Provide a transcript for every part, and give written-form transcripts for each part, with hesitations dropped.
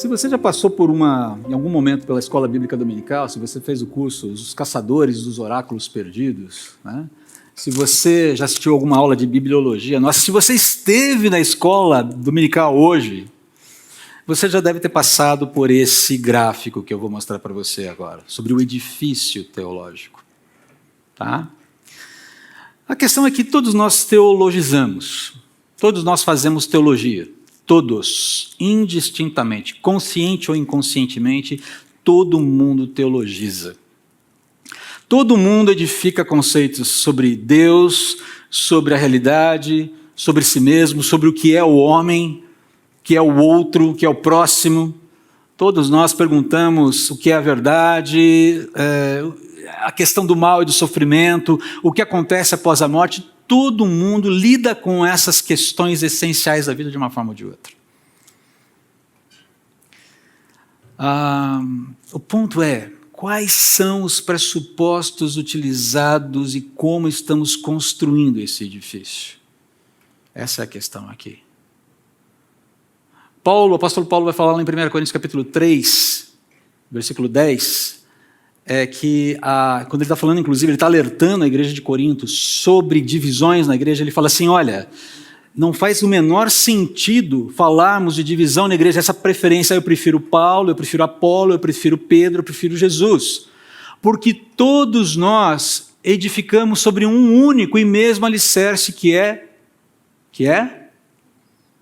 Se você já passou em algum momento pela escola bíblica dominical, se você fez o curso Os Caçadores dos Oráculos Perdidos, né? Se você já assistiu alguma aula de bibliologia, nossa, se você esteve na escola dominical hoje, você já deve ter passado por esse gráfico que eu vou mostrar para você agora, sobre o edifício teológico. Tá? A questão é que todos nós teologizamos, todos nós fazemos teologia. Todos, indistintamente, consciente ou inconscientemente, todo mundo teologiza. Todo mundo edifica conceitos sobre Deus, sobre a realidade, sobre si mesmo, sobre o que é o homem, o que é o outro, o que é o próximo. Todos nós perguntamos o que é a verdade, a questão do mal e do sofrimento, o que acontece após a morte. Todo mundo lida com essas questões essenciais da vida de uma forma ou de outra. O ponto é, quais são os pressupostos utilizados e como estamos construindo esse edifício? Essa é a questão aqui. O apóstolo Paulo vai falar lá em 1 Coríntios capítulo 3, versículo 10, que quando ele está falando, inclusive, ele está alertando a igreja de Corinto sobre divisões na igreja, ele fala assim, olha, não faz o menor sentido falarmos de divisão na igreja, essa preferência, eu prefiro Paulo, eu prefiro Apolo, eu prefiro Pedro, eu prefiro Jesus, porque todos nós edificamos sobre um único e mesmo alicerce que é,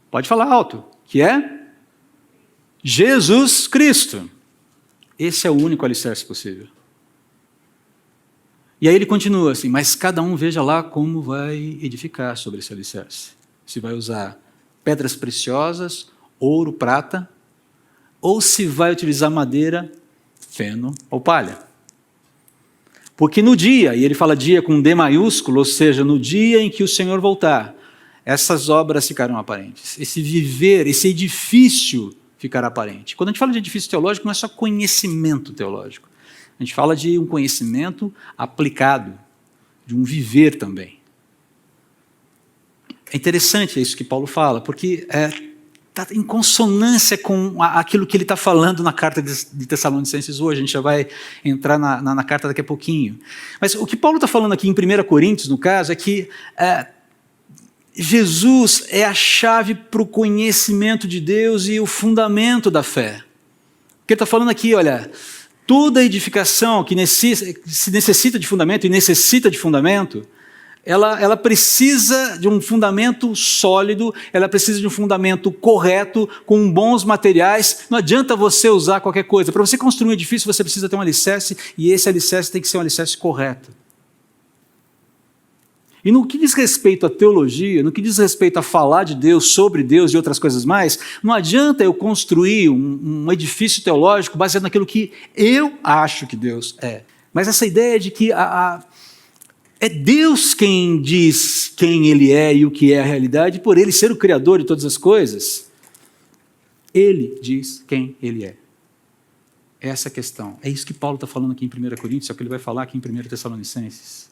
pode falar alto, que é Jesus Cristo. Esse é o único alicerce possível. E aí ele continua assim, mas cada um veja lá como vai edificar sobre esse alicerce. Se vai usar pedras preciosas, ouro, prata, ou se vai utilizar madeira, feno ou palha. Porque no dia, e ele fala dia com D maiúsculo, ou seja, no dia em que o Senhor voltar, essas obras ficarão aparentes. Esse viver, esse edifício ficará aparente. Quando a gente fala de edifício teológico, não é só conhecimento teológico. A gente fala de um conhecimento aplicado, de um viver também. É interessante isso que Paulo fala, porque está em consonância com aquilo que ele está falando na carta de Tessalonicenses hoje. A gente já vai entrar na carta daqui a pouquinho. Mas o que Paulo está falando aqui em 1 Coríntios, no caso, é que Jesus é a chave para o conhecimento de Deus e o fundamento da fé. Porque ele está falando aqui, olha, toda edificação que se necessita de fundamento e necessita de fundamento, ela precisa de um fundamento sólido, ela precisa de um fundamento correto, com bons materiais. Não adianta você usar qualquer coisa. Para você construir um edifício, você precisa ter um alicerce, e esse alicerce tem que ser um alicerce correto. E no que diz respeito à teologia, no que diz respeito a falar de Deus, sobre Deus e outras coisas mais, não adianta eu construir um edifício teológico baseado naquilo que eu acho que Deus é. Mas essa ideia de que é Deus quem diz quem Ele é e o que é a realidade, por Ele ser o Criador de todas as coisas, Ele diz quem Ele é. Essa é a questão. É isso que Paulo está falando aqui em 1 Coríntios, é o que ele vai falar aqui em 1 Tessalonicenses.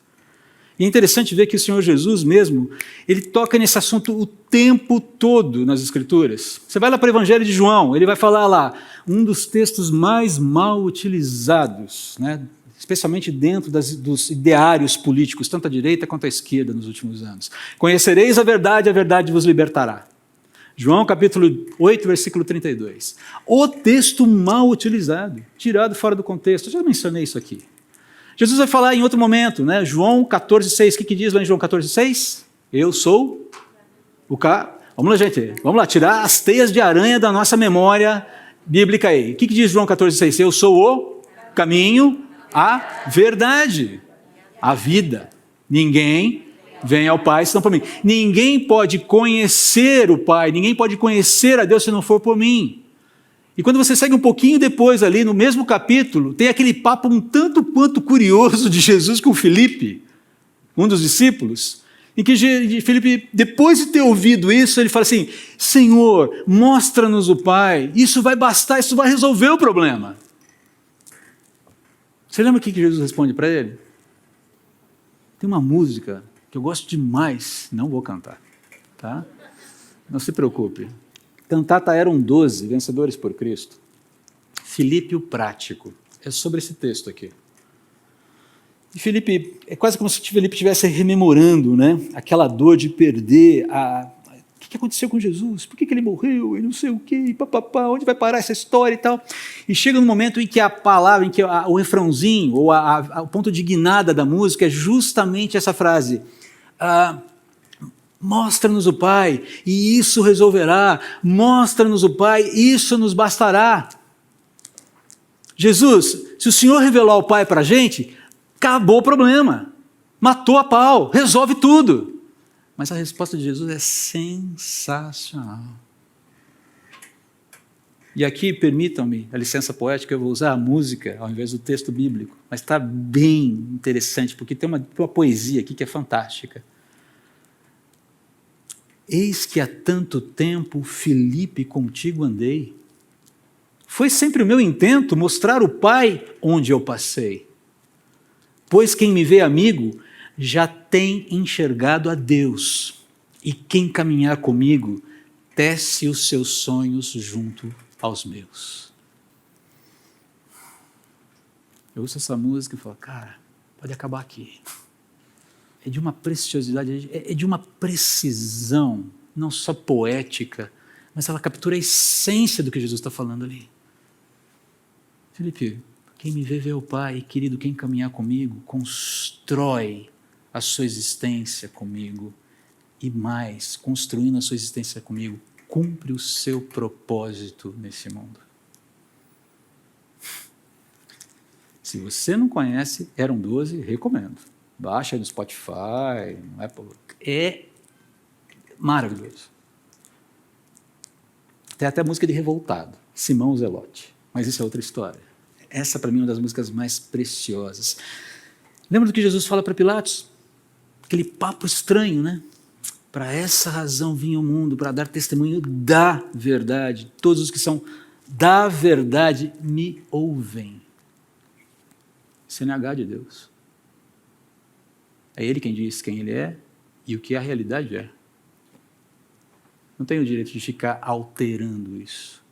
E é interessante ver que o Senhor Jesus mesmo, ele toca nesse assunto o tempo todo nas Escrituras. Você vai lá para o Evangelho de João, ele vai falar lá, um dos textos mais mal utilizados, né, especialmente dentro dos ideários políticos, tanto à direita quanto à esquerda nos últimos anos. Conhecereis a verdade vos libertará. João capítulo 8, versículo 32. O texto mal utilizado, tirado fora do contexto. Eu já mencionei isso aqui. Jesus vai falar em outro momento, né? João 14,6. O que diz lá em João 14,6? Eu sou o Vamos lá, gente. Vamos lá, tirar as teias de aranha da nossa memória bíblica aí. O que diz João 14,6? Eu sou o caminho, a verdade, a vida. Ninguém vem ao Pai se não por mim. Ninguém pode conhecer o Pai, ninguém pode conhecer a Deus se não for por mim. E quando você segue um pouquinho depois ali, no mesmo capítulo, tem aquele papo um tanto quanto curioso de Jesus com Filipe, um dos discípulos, em que Filipe, depois de ter ouvido isso, ele fala assim, Senhor, mostra-nos o Pai, isso vai bastar, isso vai resolver o problema. Você lembra o que Jesus responde para ele? Tem uma música que eu gosto demais, não vou cantar, tá? Não se preocupe. Cantata Eram 12, Vencedores por Cristo. Filipe o Prático. É sobre esse texto aqui. E Filipe, é quase como se Filipe estivesse rememorando, né, aquela dor de perder o que aconteceu com Jesus? Por que ele morreu? E não sei o quê, papapá, onde vai parar essa história e tal? E chega no momento em que a palavra, em que o refrãozinho, ou o ponto de guinada da música é justamente essa frase. Mostra-nos o Pai, e isso resolverá. Mostra-nos o Pai, isso nos bastará. Jesus, se o Senhor revelar o Pai para a gente, acabou o problema. Matou a pau, resolve tudo. Mas a resposta de Jesus é sensacional. E aqui, permitam-me a licença poética, eu vou usar a música ao invés do texto bíblico, mas está bem interessante, porque tem uma poesia aqui que é fantástica. Eis que há tanto tempo, Filipe, contigo andei. Foi sempre o meu intento mostrar o Pai onde eu passei. Pois quem me vê amigo, já tem enxergado a Deus, e quem caminhar comigo, tece os seus sonhos junto aos meus. Eu ouço essa música e falo, cara, pode acabar aqui. É de uma preciosidade, é de uma precisão, não só poética, mas ela captura a essência do que Jesus está falando ali. Filipe, quem me vê o Pai, querido, quem caminhar comigo, constrói a sua existência comigo, e mais, construindo a sua existência comigo, cumpre o seu propósito nesse mundo. Se você não conhece Eram 12, recomendo. Baixa aí no Spotify, no Apple. É maravilhoso. Tem até música de Revoltado, Simão Zelote, mas isso é outra história. Essa, para mim, é uma das músicas mais preciosas. Lembra do que Jesus fala para Pilatos? Aquele papo estranho, né? Para essa razão vim ao mundo, para dar testemunho da verdade. Todos os que são da verdade me ouvem. CNH de Deus. É Ele quem diz quem Ele é e o que a realidade é. Não tenho o direito de ficar alterando isso,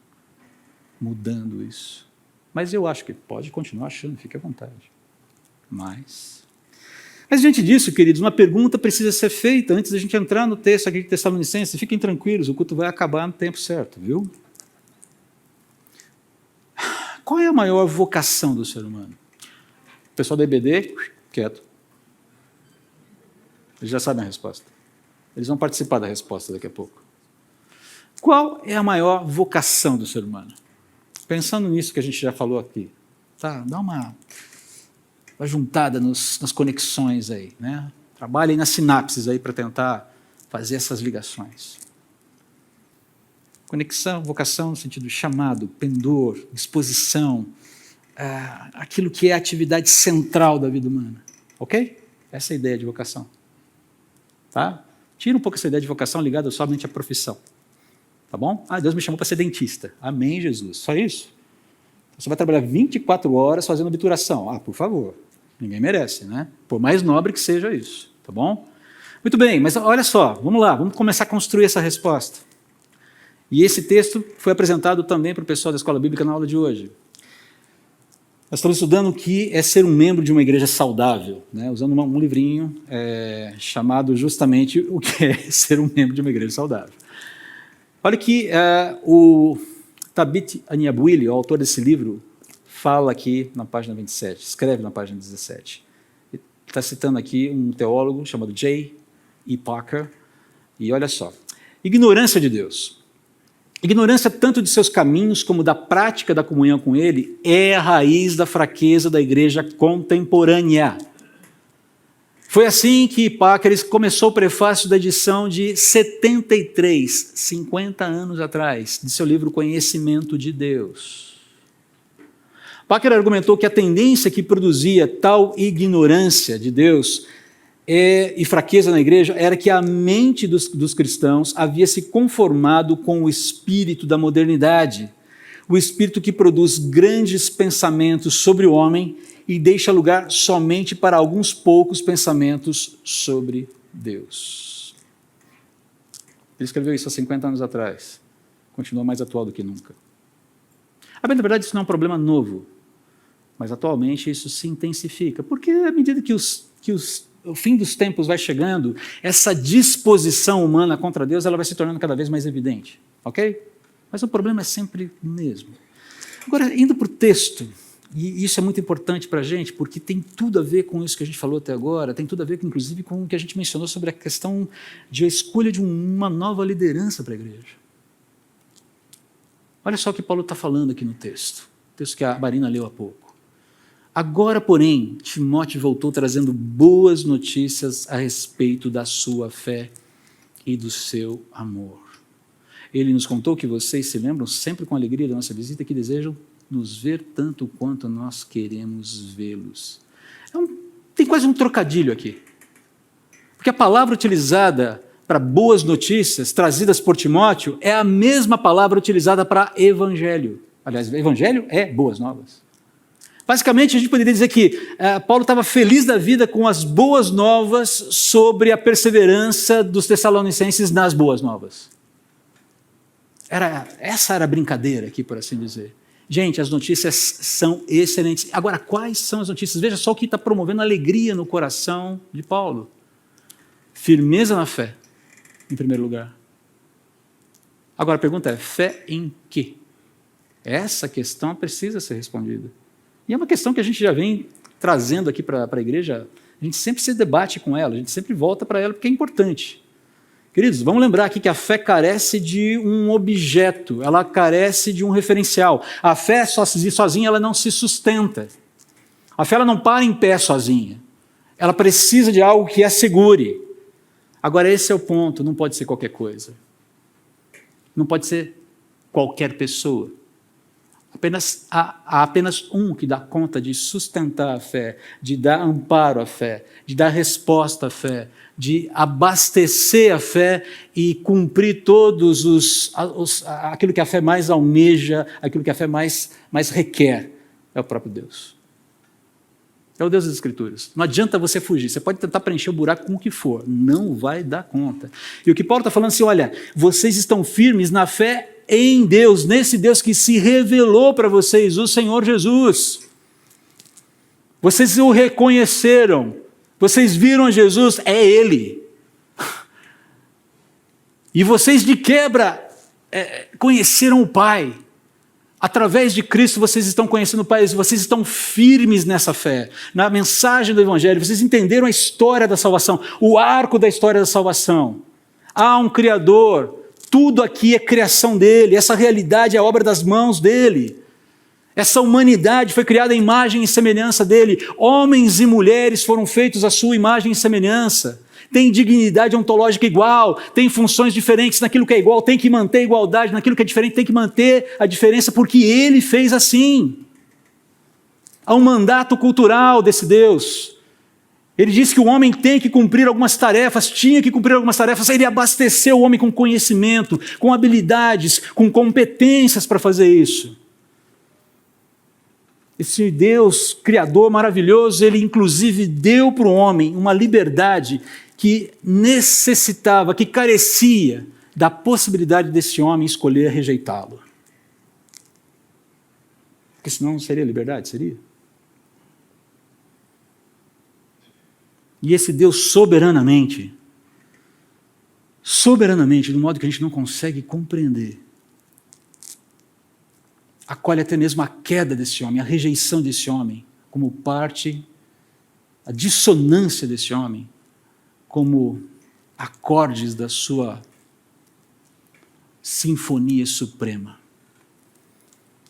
mudando isso. Mas eu acho que pode continuar achando, fique à vontade. Mas diante disso, queridos, uma pergunta precisa ser feita antes da gente entrar no texto aqui de Tessalonicenses. Fiquem tranquilos, o culto vai acabar no tempo certo, viu? Qual é a maior vocação do ser humano? O pessoal da EBD, quieto. Eles já sabem a resposta. Eles vão participar da resposta daqui a pouco. Qual é a maior vocação do ser humano? Pensando nisso que a gente já falou aqui, tá? Dá uma juntada nas conexões aí, né? Trabalhem nas sinapses aí para tentar fazer essas ligações. Conexão, vocação no sentido de chamado, pendor, disposição, aquilo que é a atividade central da vida humana, ok? Essa é a ideia de vocação, tá? Tira um pouco essa ideia de vocação ligada somente à profissão, tá bom? Deus me chamou para ser dentista, amém, Jesus, só isso? Você vai trabalhar 24 horas fazendo obturação, por favor. Ninguém merece, né? Por mais nobre que seja isso, tá bom? Muito bem, mas olha só, vamos lá, vamos começar a construir essa resposta. E esse texto foi apresentado também para o pessoal da Escola Bíblica na aula de hoje. Nós estamos estudando o que é ser um membro de uma igreja saudável, né? Usando um livrinho chamado justamente o que é ser um membro de uma igreja saudável. Olha que o Tabit Anyabwile, o autor desse livro, fala aqui na página 27, escreve na página 17. Ele está citando aqui um teólogo chamado J. E. Packer, e olha só. Ignorância de Deus. Ignorância tanto de seus caminhos como da prática da comunhão com Ele é a raiz da fraqueza da igreja contemporânea. Foi assim que Packer começou o prefácio da edição de 73, 50 anos atrás, de seu livro Conhecimento de Deus. Packer argumentou que a tendência que produzia tal ignorância de Deus e fraqueza na igreja era que a mente dos cristãos havia se conformado com o espírito da modernidade, o espírito que produz grandes pensamentos sobre o homem e deixa lugar somente para alguns poucos pensamentos sobre Deus. Ele escreveu isso há 50 anos atrás. continua mais atual do que nunca. Na verdade, isso não é um problema novo, mas atualmente isso se intensifica, porque à medida que o fim dos tempos vai chegando, essa disposição humana contra Deus ela vai se tornando cada vez mais evidente, ok? Mas o problema é sempre o mesmo. Agora, indo para o texto, e isso é muito importante para a gente, porque tem tudo a ver com isso que a gente falou até agora, tem tudo a ver, inclusive, com o que a gente mencionou sobre a questão de a escolha de uma nova liderança para a igreja. Olha só o que Paulo está falando aqui no texto, o texto que a Marina leu há pouco. Agora, porém, Timóteo voltou trazendo boas notícias a respeito da sua fé e do seu amor. Ele nos contou que vocês se lembram sempre com alegria da nossa visita, que desejam nos ver tanto quanto nós queremos vê-los. Tem quase um trocadilho aqui. Porque a palavra utilizada para boas notícias, trazidas por Timóteo, é a mesma palavra utilizada para evangelho. Aliás, evangelho é boas novas. Basicamente, a gente poderia dizer que Paulo estava feliz da vida com as boas novas sobre a perseverança dos tessalonicenses nas boas novas. Essa era a brincadeira aqui, por assim dizer. Gente, as notícias são excelentes. Agora, quais são as notícias? Veja só o que está promovendo alegria no coração de Paulo. Firmeza na fé, em primeiro lugar. Agora, a pergunta é, fé em quê? Essa questão precisa ser respondida. E é uma questão que a gente já vem trazendo aqui para a igreja, a gente sempre se debate com ela, a gente sempre volta para ela porque é importante. Queridos, vamos lembrar aqui que a fé carece de um objeto, ela carece de um referencial. A fé sozinha ela não se sustenta. A fé ela não para em pé sozinha. Ela precisa de algo que a segure. Agora esse é o ponto, não pode ser qualquer coisa. Não pode ser qualquer pessoa. Há apenas um que dá conta de sustentar a fé, de dar amparo à fé, de dar resposta à fé, de abastecer a fé e cumprir todos aquilo que a fé mais almeja, aquilo que a fé mais requer, é o próprio Deus. É o Deus das Escrituras. Não adianta você fugir, você pode tentar preencher o buraco com o que for, não vai dar conta. E o que Paulo está falando assim, olha, vocês estão firmes na fé em Deus, nesse Deus que se revelou para vocês, o Senhor Jesus. Vocês o reconheceram, vocês viram Jesus, é Ele. E vocês de quebra conheceram o Pai. Através de Cristo vocês estão conhecendo o Pai, vocês estão firmes nessa fé, na mensagem do Evangelho, vocês entenderam a história da salvação, o arco da história da salvação. Há um Criador, tudo aqui é criação dele, essa realidade é obra das mãos dele. Essa humanidade foi criada à imagem e semelhança dele. Homens e mulheres foram feitos à sua imagem e semelhança. Tem dignidade ontológica igual, tem funções diferentes naquilo que é igual, tem que manter a igualdade, naquilo que é diferente tem que manter a diferença, porque ele fez assim. Há um mandato cultural desse Deus. Ele disse que o homem tem que cumprir algumas tarefas, tinha que cumprir algumas tarefas, ele abasteceu o homem com conhecimento, com habilidades, com competências para fazer isso. Esse Deus criador maravilhoso, ele inclusive deu para o homem uma liberdade que necessitava, que carecia da possibilidade desse homem escolher rejeitá-lo. Porque senão não seria liberdade, seria? E esse Deus soberanamente, de um modo que a gente não consegue compreender, acolhe até mesmo a queda desse homem, a rejeição desse homem, como parte, a dissonância desse homem, como acordes da sua sinfonia suprema,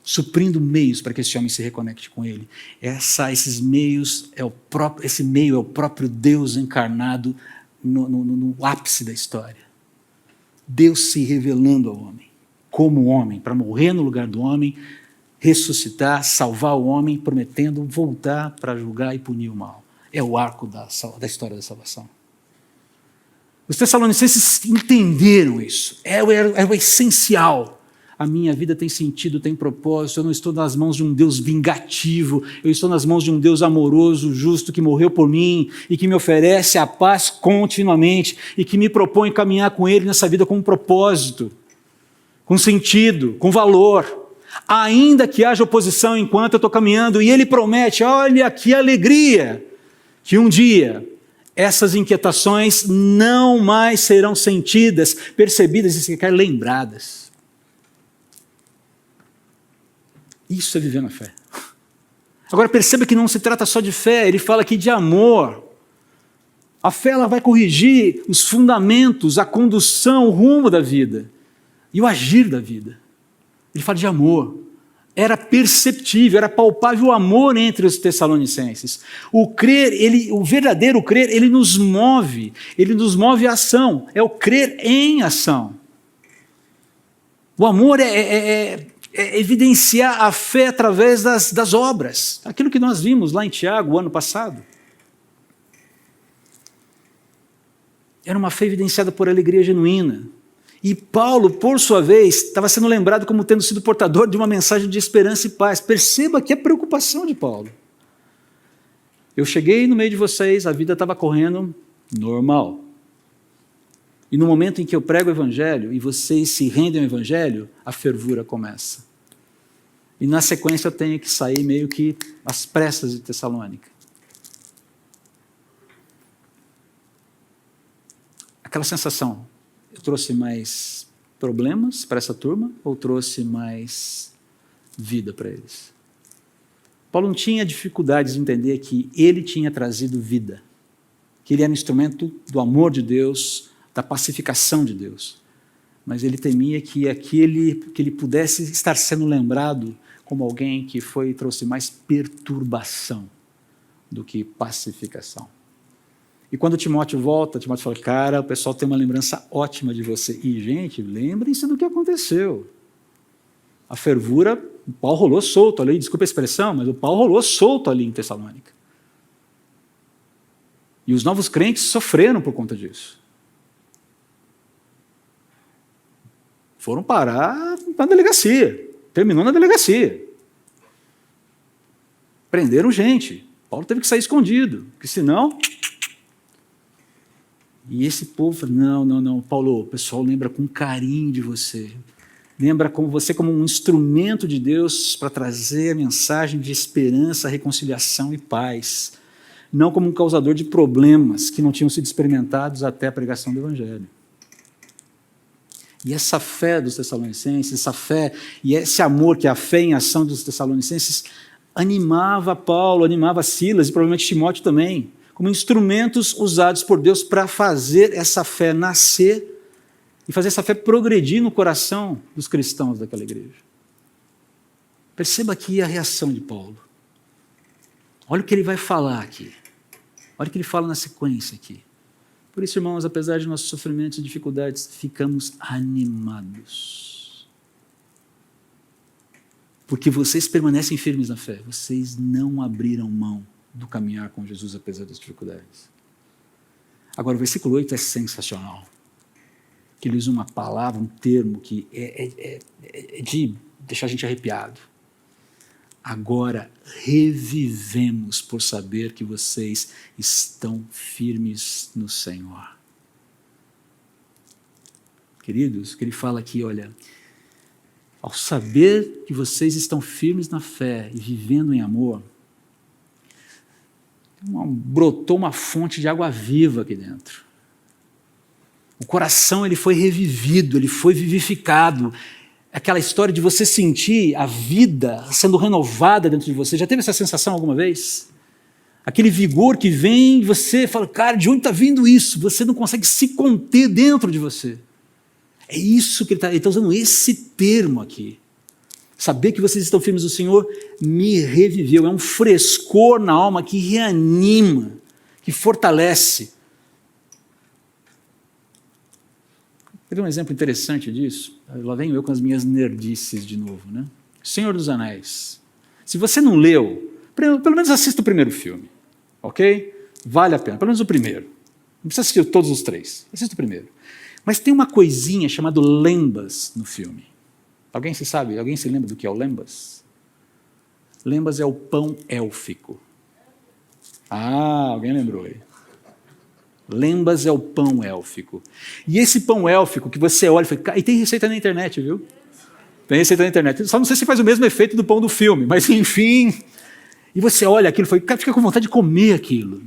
suprindo meios para que esse homem se reconecte com ele. Esses meios esse meio é o próprio Deus encarnado no ápice da história. Deus se revelando ao homem, como homem, para morrer no lugar do homem, ressuscitar, salvar o homem, prometendo voltar para julgar e punir o mal. É o arco da história da salvação. Os tessalonicenses entenderam isso, é o essencial. A minha vida tem sentido, tem propósito, eu não estou nas mãos de um Deus vingativo, eu estou nas mãos de um Deus amoroso, justo, que morreu por mim e que me oferece a paz continuamente e que me propõe caminhar com Ele nessa vida com um propósito. com sentido, com valor, ainda que haja oposição enquanto eu estou caminhando, e ele promete, olha que alegria, que um dia essas inquietações não mais serão sentidas, percebidas e sequer lembradas. Isso é viver na fé. Agora perceba que não se trata só de fé, ele fala aqui de amor. A fé ela vai corrigir os fundamentos, a condução, o rumo da vida e o agir da vida. Ele fala de amor. Era perceptível, era palpável o amor entre os tessalonicenses. O crer, o verdadeiro crer, ele nos move à ação, é o crer em ação. O amor é evidenciar a fé através das obras, aquilo que nós vimos lá em Tiago, o ano passado. Era uma fé evidenciada por alegria genuína. E Paulo, por sua vez, estava sendo lembrado como tendo sido portador de uma mensagem de esperança e paz. Perceba que é preocupação de Paulo. Eu cheguei no meio de vocês, a vida estava correndo normal. E no momento em que eu prego o evangelho e vocês se rendem ao evangelho, a fervura começa. E na sequência eu tenho que sair meio que às pressas de Tessalônica. Aquela sensação, eu trouxe mais problemas para essa turma ou trouxe mais vida para eles? Paulo não tinha dificuldades de entender que ele tinha trazido vida, que ele era um instrumento do amor de Deus, da pacificação de Deus. Mas ele temia que ele pudesse estar sendo lembrado como alguém que trouxe mais perturbação do que pacificação. E quando Timóteo volta, Timóteo fala, cara, o pessoal tem uma lembrança ótima de você. E, gente, lembrem-se do que aconteceu. A fervura, o pau rolou solto ali, desculpa a expressão, mas o pau rolou solto ali em Tessalônica. E os novos crentes sofreram por conta disso. Foram parar na delegacia. Terminou na delegacia. Prenderam gente. Paulo teve que sair escondido, porque senão... E esse povo falou, não, Paulo, o pessoal lembra com carinho de você. Lembra como você como um instrumento de Deus para trazer a mensagem de esperança, reconciliação e paz. Não como um causador de problemas que não tinham sido experimentados até a pregação do Evangelho. E essa fé dos tessalonicenses, essa fé e esse amor que é a fé em ação dos tessalonicenses animava Paulo, animava Silas e provavelmente Timóteo também, como instrumentos usados por Deus para fazer essa fé nascer e fazer essa fé progredir no coração dos cristãos daquela igreja. Perceba aqui a reação de Paulo. Olha o que ele vai falar aqui. Olha o que ele fala na sequência aqui. Por isso, irmãos, apesar de nossos sofrimentos e dificuldades, ficamos animados. Porque vocês permanecem firmes na fé. Vocês não abriram mão do caminhar com Jesus apesar das dificuldades. Agora, o versículo 8 é sensacional. Que ele usa uma palavra, um termo que é de deixar a gente arrepiado. Agora revivemos por saber que vocês estão firmes no Senhor. Queridos, o que ele fala aqui, olha, ao saber que vocês estão firmes na fé e vivendo em amor, brotou uma fonte de água viva aqui dentro. O coração ele foi revivido, ele foi vivificado. Aquela história de você sentir a vida sendo renovada dentro de você. Já teve essa sensação alguma vez? Aquele vigor que vem e você fala, cara, de onde está vindo isso? Você não consegue se conter dentro de você. É isso que ele está usando esse termo aqui. Saber que vocês estão firmes no Senhor me reviveu. É um frescor na alma que reanima, que fortalece. Quer ver um exemplo interessante disso? Lá venho eu com as minhas nerdices de novo, né? Senhor dos Anéis. Se você não leu, pelo menos assista o primeiro filme, ok? Vale a pena, pelo menos o primeiro. Não precisa assistir todos os três, assista o primeiro. Mas tem uma coisinha chamada lembas no filme. Alguém se lembra do que é o lembas? Lembas é o pão élfico. Ah, alguém lembrou aí. Lembas é o pão élfico. E esse pão élfico que você olha e fala, e tem receita na internet, viu? Tem receita na internet. Só não sei se faz o mesmo efeito do pão do filme, mas enfim. E você olha aquilo e fica com vontade de comer aquilo.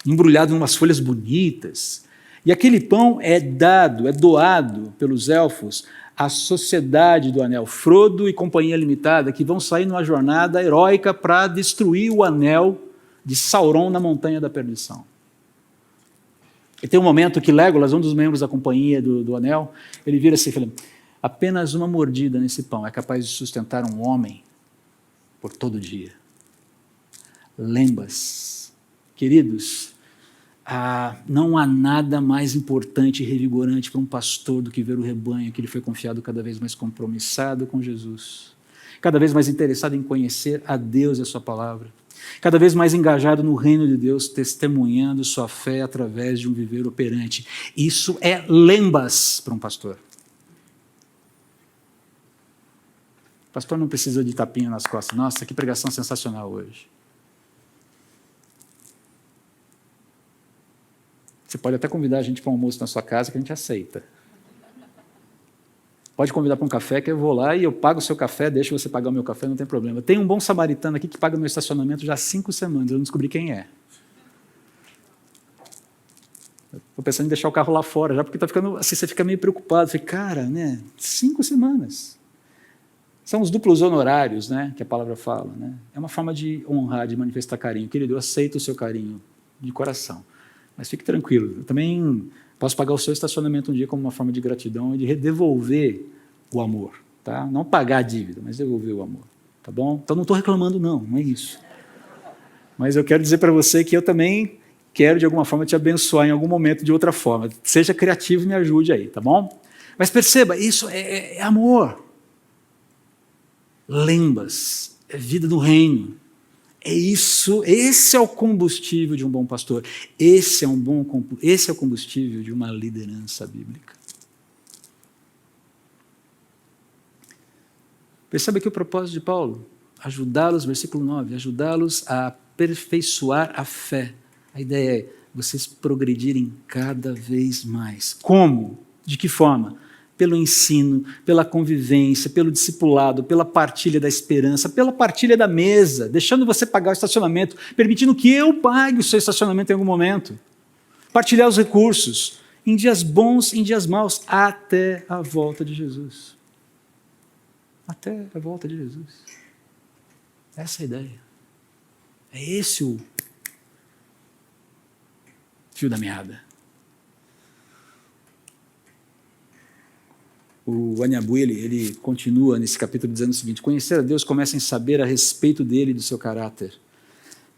Embrulhado em umas folhas bonitas. E aquele pão é doado pelos elfos à Sociedade do Anel, Frodo e Companhia Limitada, que vão sair numa jornada heróica para destruir o anel de Sauron na Montanha da Perdição. E tem um momento que Legolas, um dos membros da Companhia do Anel, ele vira assim e fala: apenas uma mordida nesse pão é capaz de sustentar um homem por todo dia. Lembas, queridos, não há nada mais importante e revigorante para um pastor do que ver o rebanho que lhe foi confiado cada vez mais compromissado com Jesus, cada vez mais interessado em conhecer a Deus e a sua palavra, cada vez mais engajado no reino de Deus, testemunhando sua fé através de um viver operante. Isso é lembas para um pastor. O pastor não precisa de tapinha nas costas. Nossa, que pregação sensacional hoje. Você pode até convidar a gente para um almoço na sua casa que a gente aceita. Pode convidar para um café que eu vou lá e eu pago o seu café, deixo você pagar o meu café, não tem problema. Tem um bom samaritano aqui que paga meu estacionamento já há 5 semanas, eu não descobri quem é. Estou pensando em deixar o carro lá fora, já porque está ficando assim, você fica meio preocupado. Você, cara, né? 5 semanas. São os duplos honorários, né, que a palavra fala. Né? É uma forma de honrar, de manifestar carinho. Querido, eu aceito o seu carinho de coração. Mas fique tranquilo, eu também posso pagar o seu estacionamento um dia como uma forma de gratidão e de devolver o amor. Tá? Não pagar a dívida, mas devolver o amor. Tá bom? Então não estou reclamando não é isso. Mas eu quero dizer para você que eu também quero de alguma forma te abençoar em algum momento de outra forma. Seja criativo e me ajude aí, tá bom? Mas perceba, isso é amor. Lembas, é vida do reino. É isso, esse é o combustível de um bom pastor. Esse é o combustível de uma liderança bíblica. Perceba aqui o propósito de Paulo, ajudá-los, versículo 9, ajudá-los a aperfeiçoar a fé. A ideia é vocês progredirem cada vez mais. Como? De que forma? Pelo ensino, pela convivência, pelo discipulado, pela partilha da esperança, pela partilha da mesa, deixando você pagar o estacionamento, permitindo que eu pague o seu estacionamento em algum momento. Partilhar os recursos, em dias bons, em dias maus, até a volta de Jesus. Até a volta de Jesus. Essa é a ideia. É esse o fio da meada. O Anyabu, ele continua nesse capítulo dizendo o seguinte: conhecer a Deus começa em saber a respeito dele e do seu caráter.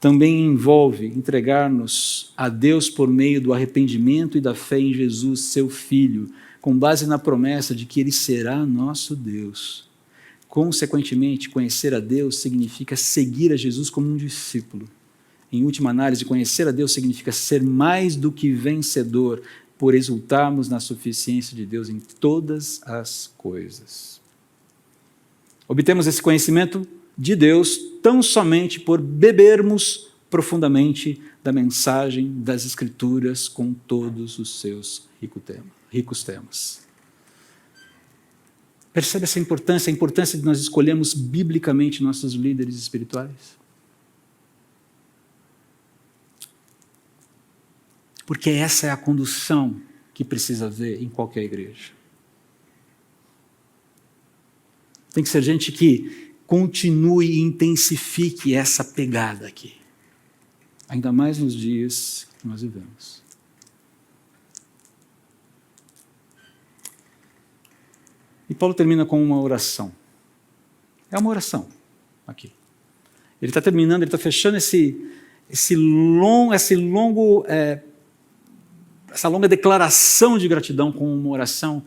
Também envolve entregar-nos a Deus por meio do arrependimento e da fé em Jesus, seu Filho, com base na promessa de que ele será nosso Deus. Consequentemente, conhecer a Deus significa seguir a Jesus como um discípulo. Em última análise, conhecer a Deus significa ser mais do que vencedor, por exultarmos na suficiência de Deus em todas as coisas. Obtemos esse conhecimento de Deus tão somente por bebermos profundamente da mensagem das Escrituras com todos os seus ricos temas. Percebe essa importância, a importância de nós escolhermos biblicamente nossos líderes espirituais? Porque essa é a condução que precisa haver em qualquer igreja. Tem que ser gente que continue e intensifique essa pegada aqui. Ainda mais nos dias que nós vivemos. E Paulo termina com uma oração. É uma oração aqui. Ele está terminando, ele está fechando essa longa declaração de gratidão com uma oração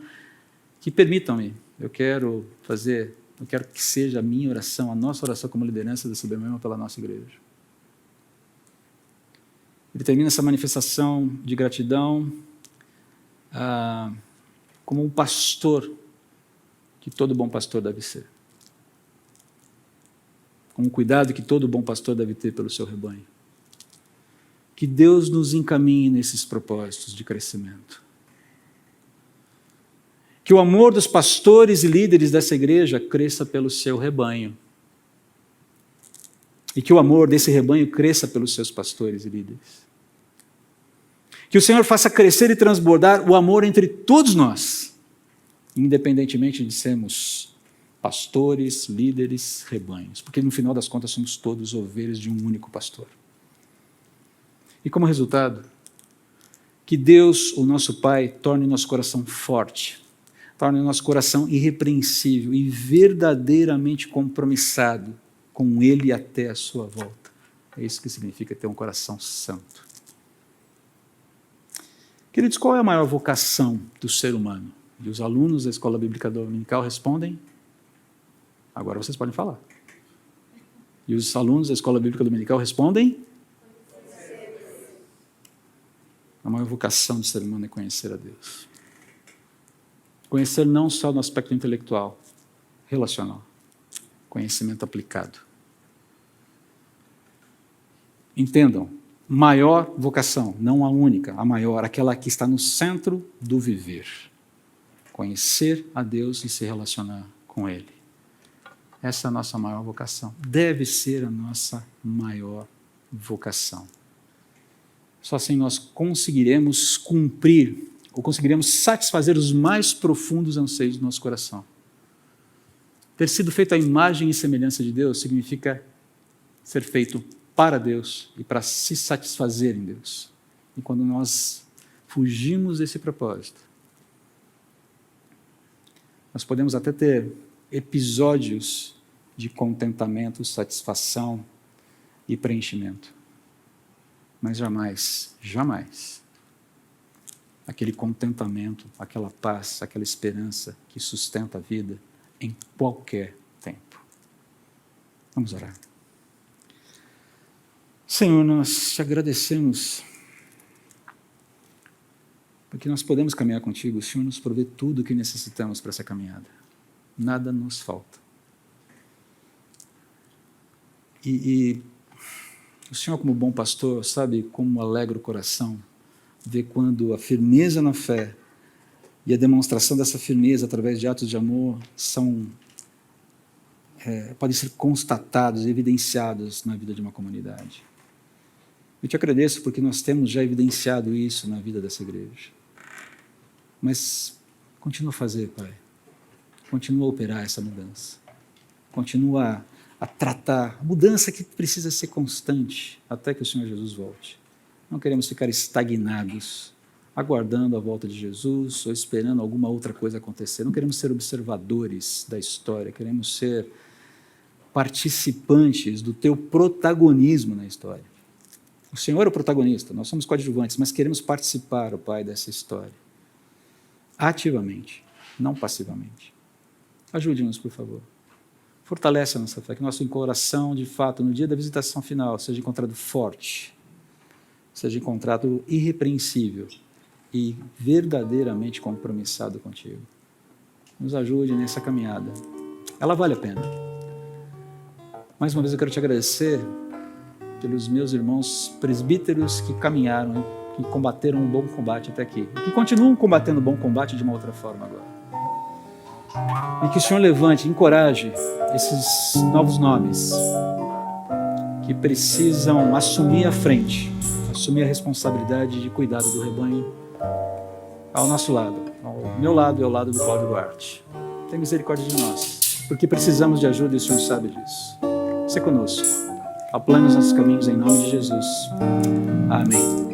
que, permitam-me, eu quero que seja a minha oração, a nossa oração como liderança da Subemema pela nossa igreja. Ele termina essa manifestação de gratidão como um pastor que todo bom pastor deve ser. Com o cuidado que todo bom pastor deve ter pelo seu rebanho. Que Deus nos encaminhe nesses propósitos de crescimento. Que o amor dos pastores e líderes dessa igreja cresça pelo seu rebanho. E que o amor desse rebanho cresça pelos seus pastores e líderes. Que o Senhor faça crescer e transbordar o amor entre todos nós, independentemente de sermos pastores, líderes, rebanhos. Porque no final das contas somos todos ovelhas de um único pastor. E como resultado, que Deus, o nosso Pai, torne o nosso coração forte, torne o nosso coração irrepreensível e verdadeiramente compromissado com Ele até a sua volta. É isso que significa ter um coração santo. Queridos, qual é a maior vocação do ser humano? E os alunos da Escola Bíblica Dominical respondem, agora vocês podem falar. E os alunos da Escola Bíblica Dominical respondem, a maior vocação do ser humano é conhecer a Deus. Conhecer não só no aspecto intelectual, relacional, conhecimento aplicado. Entendam, maior vocação, não a única, a maior, aquela que está no centro do viver. Conhecer a Deus e se relacionar com Ele. Essa é a nossa maior vocação. Deve ser a nossa maior vocação. Só assim nós conseguiremos cumprir, ou conseguiremos satisfazer os mais profundos anseios do nosso coração. Ter sido feito à imagem e semelhança de Deus significa ser feito para Deus e para se satisfazer em Deus. E quando nós fugimos desse propósito, nós podemos até ter episódios de contentamento, satisfação e preenchimento. Mas jamais, jamais, aquele contentamento, aquela paz, aquela esperança que sustenta a vida em qualquer tempo. Vamos orar. Senhor, nós te agradecemos porque nós podemos caminhar contigo. O Senhor nos provê tudo o que necessitamos para essa caminhada. Nada nos falta. E o Senhor, como bom pastor, sabe como alegra o coração ver quando a firmeza na fé e a demonstração dessa firmeza através de atos de amor podem ser constatados, evidenciados na vida de uma comunidade. Eu te agradeço porque nós temos já evidenciado isso na vida dessa igreja. Mas continua a fazer, Pai. Continua a operar essa mudança. Continua a tratar a mudança que precisa ser constante até que o Senhor Jesus volte. Não queremos ficar estagnados, aguardando a volta de Jesus ou esperando alguma outra coisa acontecer. Não queremos ser observadores da história, queremos ser participantes do teu protagonismo na história. O Senhor é o protagonista, nós somos coadjuvantes, mas queremos participar, ó Pai, dessa história. Ativamente, não passivamente. Ajude-nos, por favor. Fortalece a nossa fé, que nosso coração, de fato, no dia da visitação final, seja encontrado forte, seja encontrado irrepreensível e verdadeiramente compromissado contigo. Nos ajude nessa caminhada. Ela vale a pena. Mais uma vez eu quero te agradecer pelos meus irmãos presbíteros que caminharam, que combateram um bom combate até aqui, e que continuam combatendo o bom combate de uma outra forma agora. E que o Senhor levante, encoraje esses novos nomes que precisam assumir a frente, assumir a responsabilidade de cuidar do rebanho ao nosso lado, ao meu lado e ao lado do Cláudio Duarte. Tem misericórdia de nós, porque precisamos de ajuda e o Senhor sabe disso. Seja conosco. Aplane os nossos caminhos em nome de Jesus. Amém.